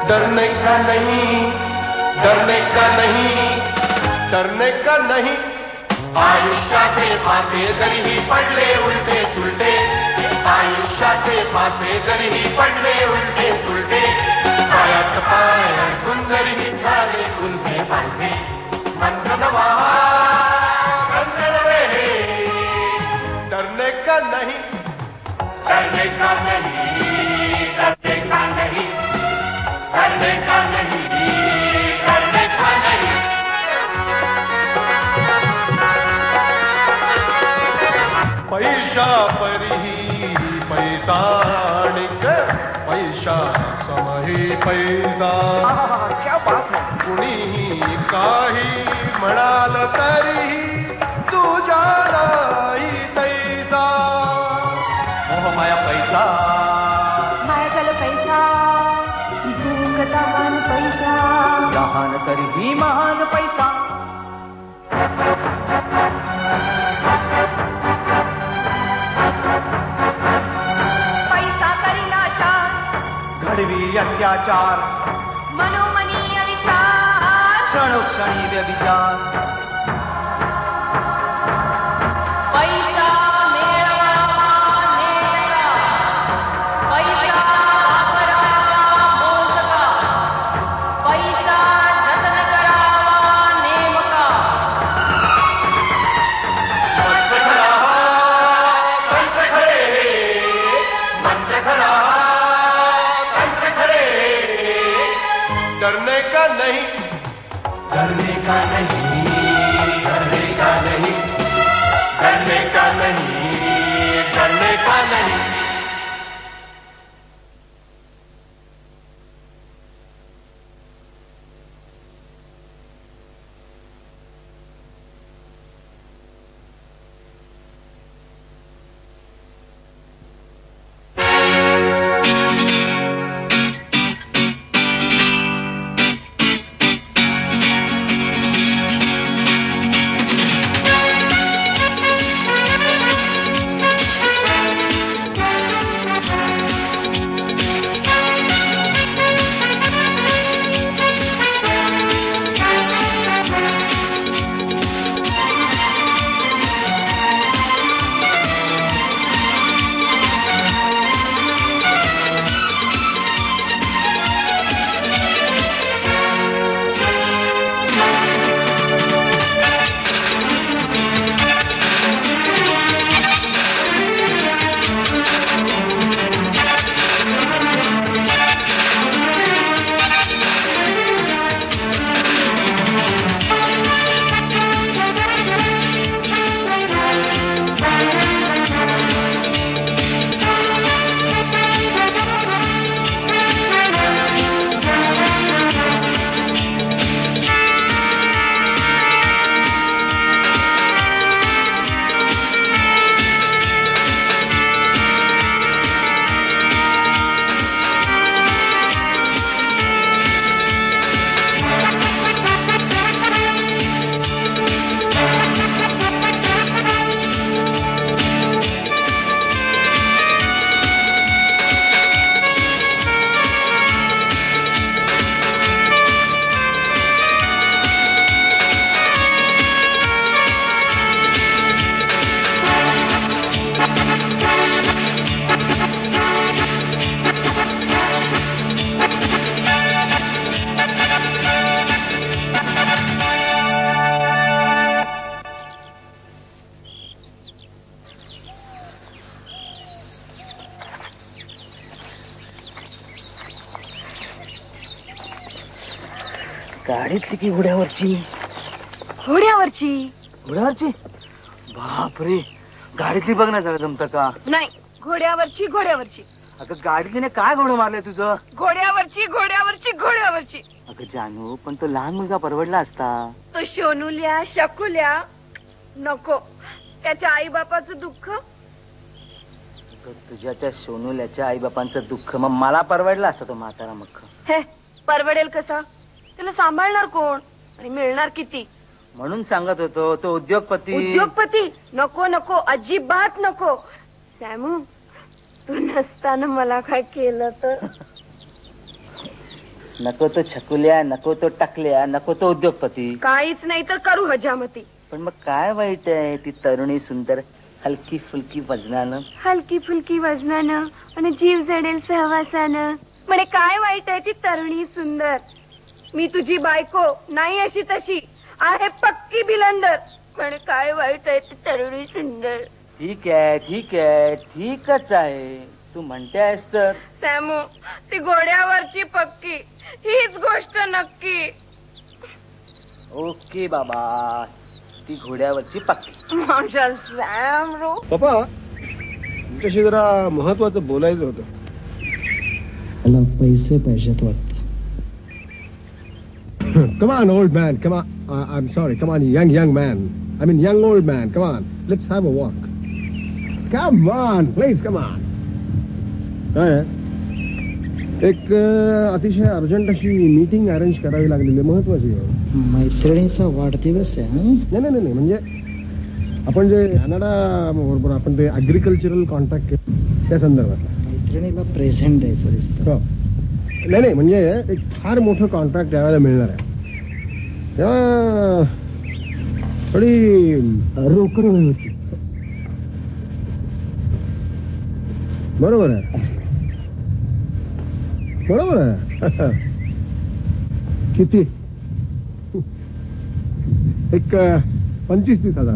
डरने का नहीं, डरने का नहीं, डरने का नहीं। आयुष्याचे फासे जरीही पडले उलटे सुलटे, आयुष्याचे फासे जरीही पडले उलटे सुलटे, पायात पाय गुंजरीही झाले गुंधे बांधे, मंत्र दवा डरने का नहीं, डरने का नहीं, डरने का नहीं, डरने का नहीं, डरने का नहीं। पैसा परिही पैसा निक, पैसा समही पैसा। क्या बात है। कुणी काही म्हणाल तरीही तुझ्या नाही तैसा। मोह माया पैसा, माया चल पैसा, भूकता मान पैसा, जहान तरीही महान पैसा। पैसा करीला चार, घडवी अत्याचार, मनोमनीय विचार, क्षणोक्षणी व्यभिचार। पैसा मिळवावा नेमका, पैसा वापरावा मोजका, पैसा जतन करावा नेमका। मस्त खरा कंस खरे, मस्त खरा कंस खरे। डरने का नहीं, डरने का नहीं, डरने का नहीं, डरने का नहीं, डरने का नहीं। गाडीतली की घोड्यावरची? घोड्यावरची. घोड्यावरची? बापरे, गाडीतली बघ ना जरा जमत का? नाही, घोड्यावरची घोड्यावरची. अगं गाडीतलीने काय घोडं मारलंय तुझं? घोड्यावरची घोड्यावरची घोड्यावरची. अगं जानू, पण तो लहान मुलगा परवडला असता. तो शोनुल्या शकुल्या नको, त्याच्या आई बापाचं दुःख. तुझ्या त्या सोनुल्याच्या आई बापांचं दुःख मग मला परवडला असता तो म्हातारा मख. हे परवडेल कसा? त्याला सांभाळणार कोण आणि मिळणार किती? म्हणून सांगत होतो तो उद्योगपती. उद्योगपती नको नको, अजिबात नको. सॅमू, तू नसताना मला काय केलं तर? नको तो छकुल्या, नको तो टाकल्या, नको तो उद्योगपती. काहीच नाही तर करू हजामती. पण मग काय वाईट आहे ती तरुणी सुंदर हलकी फुलकी वजनानं? हलकी फुलकी वजनानं आणि जीव जडेल सहवासानं. म्हणे काय वाईट आहे ती तरुणी सुंदर. मी तुझी बायको नाही अशी तशी आहे पक्की बिलंदर. म्हणे काय वाईट आहे ती तरुणी सुंदर. ठीक आहे, ठीक आहे, ठीकच आहे. तू म्हणते आहेस तर. सॅमू, ती घोड्यावरची पक्की हीच गोष्ट नक्की. ओके बाबा, ती घोड्यावरची पक्की. माझा सॅमरो. पप्पा तुमच्याशी जरा महत्वाचं बोलायचं होतं. मला पैसे पाहिजेत वाटतं. Come on, old man. Come on. I'm sorry. Come on, young man. I mean, young old man. Come on. Let's have a walk. Come on, please. Come on. काय आहे? एक अतिशय अर्जंट अशी मीटिंग अरेंज करावी लागलेली, महत्वाची आहे. मैत्रिणीचा वाढदिवस आहे. नाही नाही नाही, म्हणजे आपण जे कॅनडा बरोबर आपण ते ऍग्रिकल्चरल कॉन्ट्रॅक्ट केलं त्या संदर्भात मैत्रिणीला प्रेझेंट द्यायचं दिसतं. नाही नाही, म्हणजे एक फार मोठं कॉन्ट्रॅक्ट यावेळेला मिळणार आहे. तेव्हा थोडी रोकड होती. बरोबर आहे, बरोबर आहे. किती? एक 25-30 हजार.